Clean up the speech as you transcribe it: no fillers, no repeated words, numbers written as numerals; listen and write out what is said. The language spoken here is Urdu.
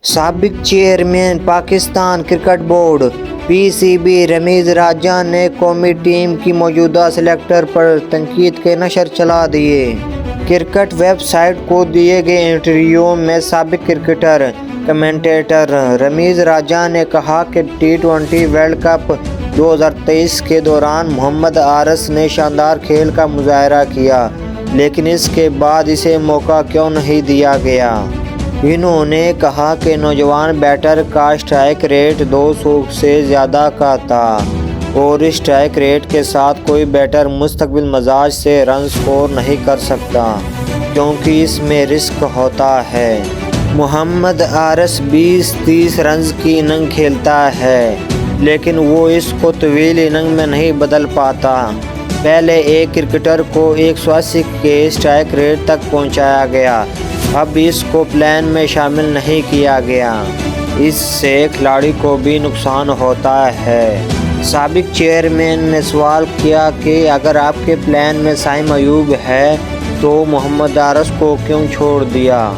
سابق chairman Pakistan cricket board PCB Rameez Raja نے قومی ٹیم کی موجودہ سلیکٹر پر تنقید کے نشر چلا دیے۔ کرکٹ ویب سائٹ کو دیے گئے انٹرویو میں سابق کرکٹر کمنٹیٹر رمیز راجہ نے کہا کہ T20 ورلڈ کپ 2023 کے دوران محمد حارث نے شاندار کھیل کا مظاہرہ کیا، لیکن اس کے بعد اسے موقع کیوں نہیں دیا گیا۔ انہوں نے کہا کہ نوجوان بیٹر کا اسٹرائک ریٹ 200 سے زیادہ کا تھا اور اس اسٹرائک ریٹ کے ساتھ کوئی بیٹر مستقل مزاج سے رن سکور نہیں کر سکتا کیونکہ اس میں رسک ہوتا ہے۔ محمد حارث 20-30 رنز کی اننگ کھیلتا ہے، لیکن وہ اس کو طویل اننگ میں نہیں بدل پاتا۔ پہلے ایک کرکٹر کو 180 کے اسٹرائک ریٹ تک پہنچایا گیا، اب اس کو پلان میں شامل نہیں کیا گیا۔ اس سے کھلاڑی کو بھی نقصان ہوتا ہے۔ سابق چیئرمین نے سوال کیا کہ اگر آپ کے پلان میں سائم ایوب ہے تو محمد حارث کو کیوں چھوڑ دیا؟